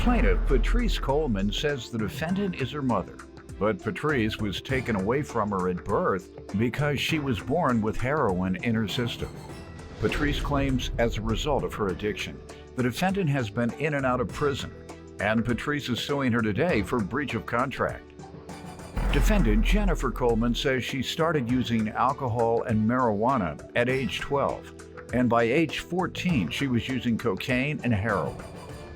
Plaintiff Patrice Coleman says the defendant is her mother, but Patrice was taken away from her at birth because she was born with heroin in her system. Patrice claims as a result of her addiction, the defendant has been in and out of prison, and Patrice is suing her today for breach of contract. Defendant Jennifer Coleman says she started using alcohol and marijuana at age 12, and by age 14 she was using cocaine and heroin.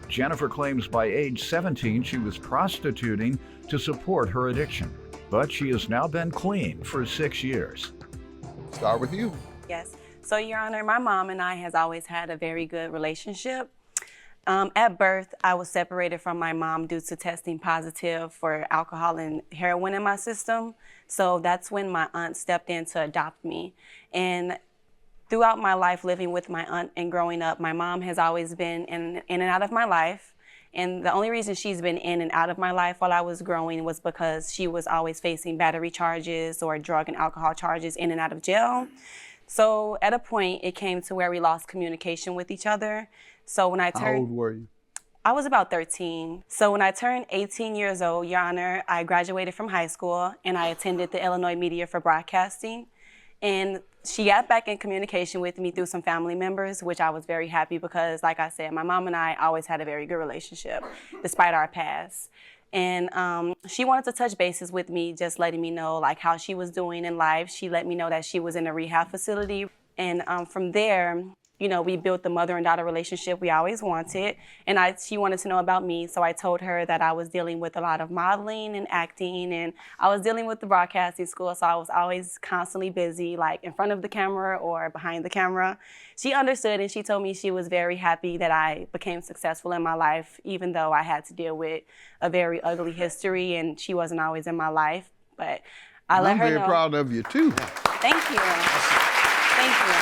Jennifer claims by age 17 she was prostituting to support her addiction, but she has now been clean for 6 years. Start with you. Yes. So, Your Honor, my mom and I has always had a very good relationship. At birth, I was separated from my mom due to testing positive for alcohol and heroin in my system. So that's when my aunt stepped in to adopt me. And throughout my life living with my aunt and growing up, my mom has always been in and out of my life. And the only reason she's been in and out of my life while I was growing was because she was always facing battery charges or drug and alcohol charges in and out of jail. So at a point, it came to where we lost communication with each other. So when I turned— How old were you? I was about 13. So when I turned 18 years old, Your Honor, I graduated from high school and I attended the Illinois Media for Broadcasting. And she got back in communication with me through some family members, which I was very happy because, like I said, my mom and I always had a very good relationship, despite our past. And she wanted to touch bases with me, just letting me know like how she was doing in life. She let me know that she was in a rehab facility. And from there, you know, we built the mother and daughter relationship we always wanted. And she wanted to know about me. So I told her that I was dealing with a lot of modeling and acting, and I was dealing with the broadcasting school. So I was always constantly busy, like in front of the camera or behind the camera. She understood, and she told me she was very happy that I became successful in my life, even though I had to deal with a very ugly history and she wasn't always in my life. But I let her know. I'm very proud of you too. Thank you. Thank you.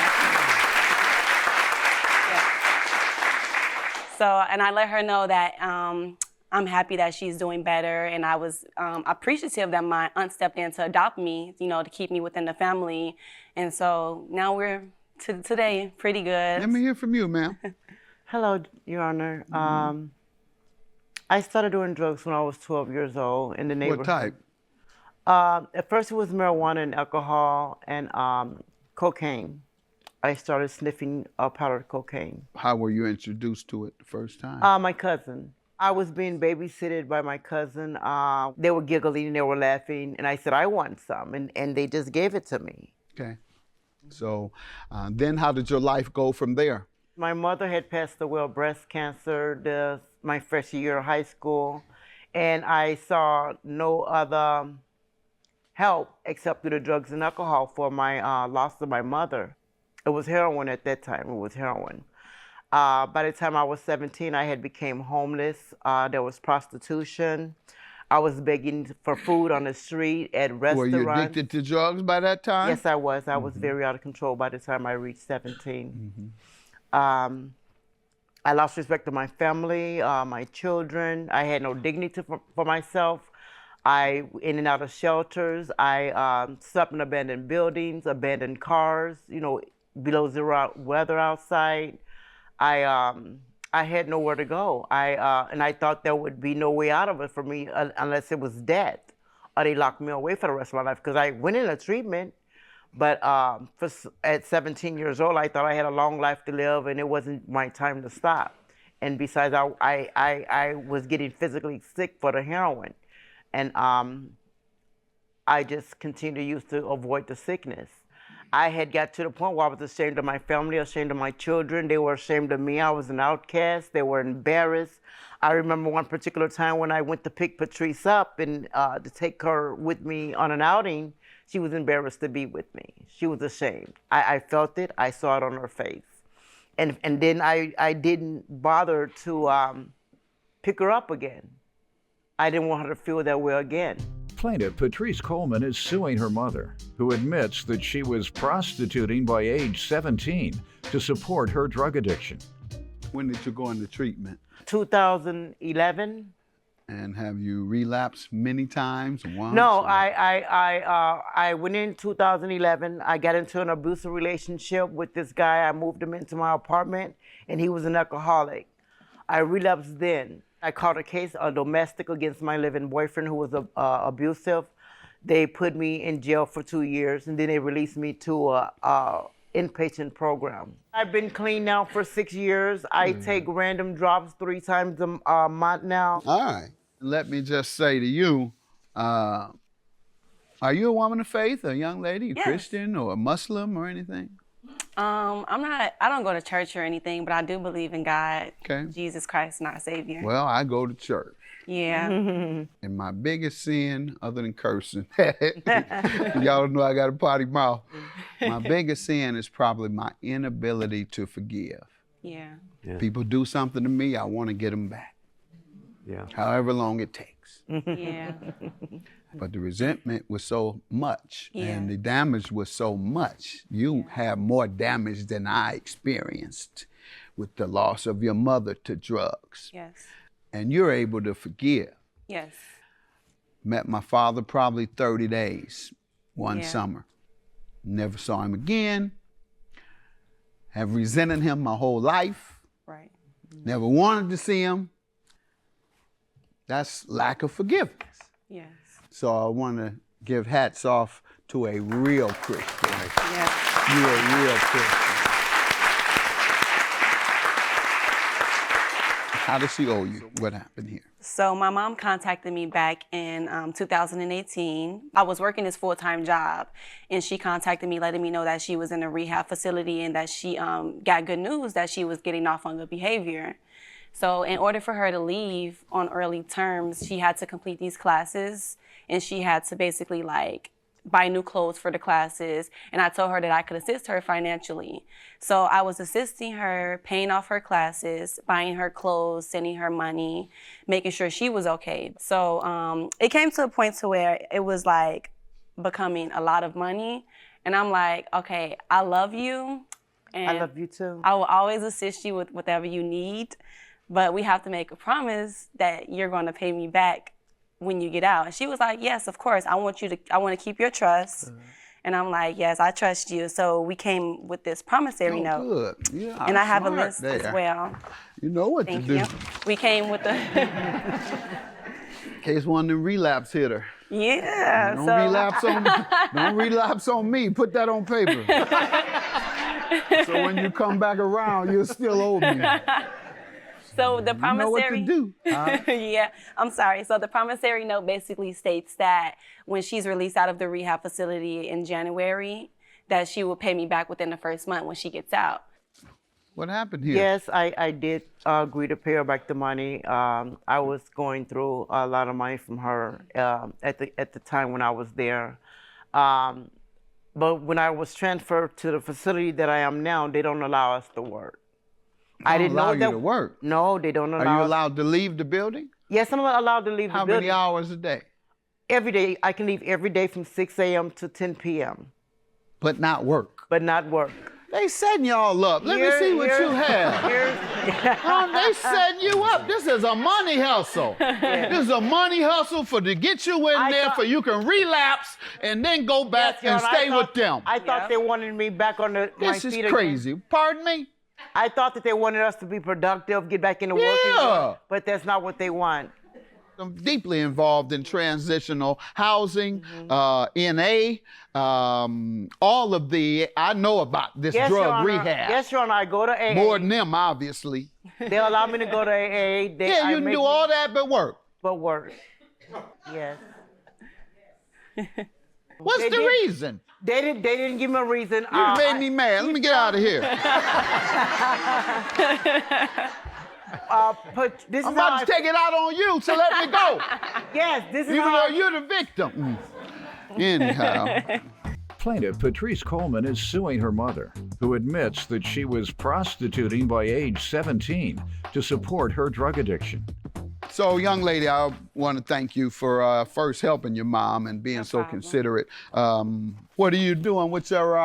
So, and I let her know that I'm happy that she's doing better, and I was appreciative that my aunt stepped in to adopt me, you know, to keep me within the family. And so now we're today pretty good. Let me hear from you, ma'am. Hello, Your Honor. I started doing drugs when I was 12 years old in the neighborhood. What type? At first it was marijuana and alcohol and cocaine. I started sniffing powdered cocaine. How were you introduced to it the first time? My cousin. I was being babysitted by my cousin. They were giggling, they were laughing, and I said, I want some, and they just gave it to me. Okay. So then how did your life go from there? My mother had passed away of breast cancer my freshman year of high school, and I saw no other help except through the drugs and alcohol for my loss of my mother. It was heroin at that time. It was heroin. By the time I was 17, I had became homeless. There was prostitution. I was begging for food on the street at restaurants. Were you addicted to drugs by that time? Yes, I was. I was very out of control by the time I reached 17. I lost respect to my family, my children. I had no dignity for myself. I in and out of shelters. I slept in abandoned buildings, abandoned cars, you know, below zero weather outside. I had nowhere to go. And I thought there would be no way out of it for me unless it was death, or they locked me away for the rest of my life. Because I went into treatment, but at 17 years old, I thought I had a long life to live, and it wasn't my time to stop. And besides, I was getting physically sick for the heroin, and I just continued to use to avoid the sickness. I had got to the point where I was ashamed of my family, ashamed of my children. They were ashamed of me. I was an outcast. They were embarrassed. I remember one particular time when I went to pick Patrice up and to take her with me on an outing, she was embarrassed to be with me. She was ashamed. I felt it. I saw it on her face. And then I didn't bother to pick her up again. I didn't want her to feel that way again. Plaintiff Patrice Coleman is suing her mother, who admits that she was prostituting by age 17 to support her drug addiction. When did you go into treatment? 2011. And have you relapsed many times? Once? No, I went in 2011. I got into an abusive relationship with this guy. I moved him into my apartment, and he was an alcoholic. I relapsed then. I caught a case, a domestic against my living boyfriend who was abusive. They put me in jail for 2 years, and then they released me to a inpatient program. I've been clean now for 6 years. I take random drops 3 times a month now. All right. Let me just say to you, are you a woman of faith, a young lady, a Yes. Christian or a Muslim or anything? I don't go to church or anything, but I do believe in God, Okay. Jesus Christ, and our Savior. Well, I go to church. Yeah. And my biggest sin, other than cursing, y'all know I got a potty mouth. My biggest sin is probably my inability to forgive. Yeah. People do something to me, I want to get them back. Yeah. However long it takes. Yeah. But the resentment was so much, Yeah. and the damage was so much. You have more damage than I experienced with the loss of your mother to drugs. Yes. And you're able to forgive. Yes. Met my father probably 30 days one Yeah. summer. Never saw him again. Have resented him my whole life. Right. Never wanted to see him. That's lack of forgiveness. Yes. So I want to give hats off to a real Christian. Yes. You're a real Christian. How does she owe you? What happened here? So my mom contacted me back in 2018. I was working this full-time job, and she contacted me letting me know that she was in a rehab facility and that she got good news that she was getting off on good behavior. So in order for her to leave on early terms, she had to complete these classes, and she had to basically like buy new clothes for the classes. And I told her that I could assist her financially. So I was assisting her, paying off her classes, buying her clothes, sending her money, making sure she was okay. So it came to a point to where it was like becoming a lot of money. And I'm like, okay, I love you. And I love you too. I will always assist you with whatever you need. But we have to make a promise that you're going to pay me back when you get out. And she was like, yes, of course. I want to keep your trust. And I'm like, yes, I trust you. So we came with this promissory note. Good. Yeah, And I have a smart list there. as well. You know what Thank to do. you. We came with the, In case one of them relapse hit her. yeah. Don't so relapse on me. Don't relapse on me. Put that on paper. So when you come back around, you'll still owe me. So the You know what to promissory, do. Huh? yeah, I'm sorry. So the promissory note basically states that when she's released out of the rehab facility in January, that she will pay me back within the first month when she gets out. What happened here? Yes, I did agree to pay her back the money. I was going through a lot of money from her at the time when I was there. But when I was transferred to the facility that I am now, they don't allow us to work. I didn't allow know you that. to work. No, they don't allow. Are you us- allowed to leave the building? Yes, I'm allowed to leave How the building. many hours a day? Every day. I can leave every day from 6 a.m. to 10 p.m. But not work. but not work. They setting y'all up. Let me see what you have. They setting you up. This is a money hustle. This is a money hustle to get you in there for you can relapse and then go back and stay with them. I thought they wanted me back on my This is feet again. crazy. Pardon me? I thought that they wanted us to be productive, get back into working, Yeah. but that's not what they want. I'm deeply involved in transitional housing, NA, all of I know about this Yes, Your drug Honor. rehab. Yes, Your Honor, I go to AA. More than them, obviously. They allow me to go to AA. You can do all that but work. But work. Yes. What's They the did- reason? They didn't give me a reason. You made me mad. Let me get out of here. But this I'm is how about to take it out on you, so let me go. Yes, this is Even how though you're the victim. Anyhow. Plaintiff Patrice Coleman is suing her mother, who admits that she was prostituting by age 17 to support her drug addiction. So, young lady, I want to thank you for first helping your mom and being so problem. considerate. What are you doing with your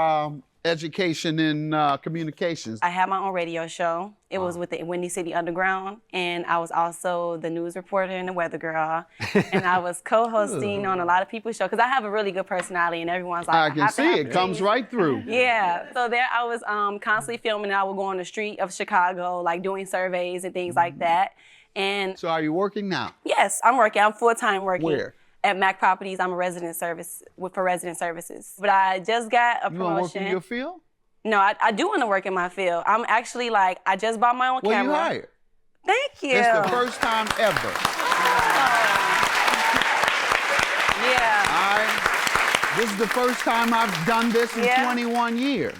education in communications? I had my own radio show. It was with the Windy City Underground, and I was also the news reporter and the weather girl. And I was co-hosting on a lot of people's shows, because I have a really good personality, and everyone's like, I can see it comes right through. Yeah, so there I was constantly filming, and I would go on the street of Chicago, like doing surveys and things like that. And So are you working now? yes, I'm working. I'm full-time working. Where? At Mac Properties. I'm a resident service for resident services. But I just got a You want to work promotion. in your field? No, I do want to work in my field. I'm actually like, I just bought my own Well, camera. you hired. Thank you. It's the first time ever. Yeah. This is the first time I've done this in 21 years.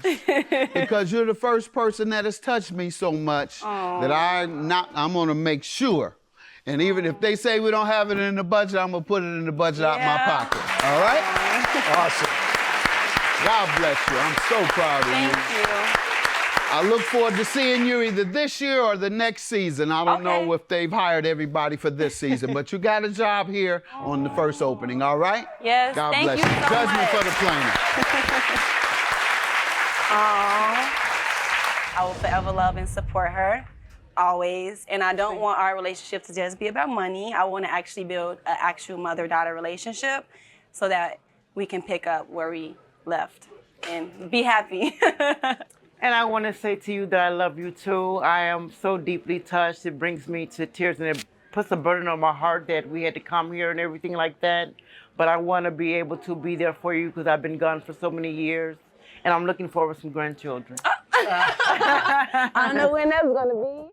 Because you're the first person that has touched me so much that I'm gonna make sure. And even if they say we don't have it in the budget, I'm gonna put it in the budget out my pocket. All right? Awesome. God bless you. I'm so proud of you. Thank you. I look forward to seeing you either this year or the next season. I don't know if they've hired everybody for this season, but you got a job here on the first opening, all right? Yes, God thank bless you so Judgment much. for the plaintiff. I will forever love and support her, always. And I don't want our relationship to just be about money. I want to actually build an actual mother-daughter relationship so that we can pick up where we left and be happy. And I want to say to you that I love you too. I am so deeply touched. It brings me to tears, and it puts a burden on my heart that we had to come here and everything like that. But I want to be able to be there for you because I've been gone for so many years. And I'm looking forward to some grandchildren. I don't know when that's going to be.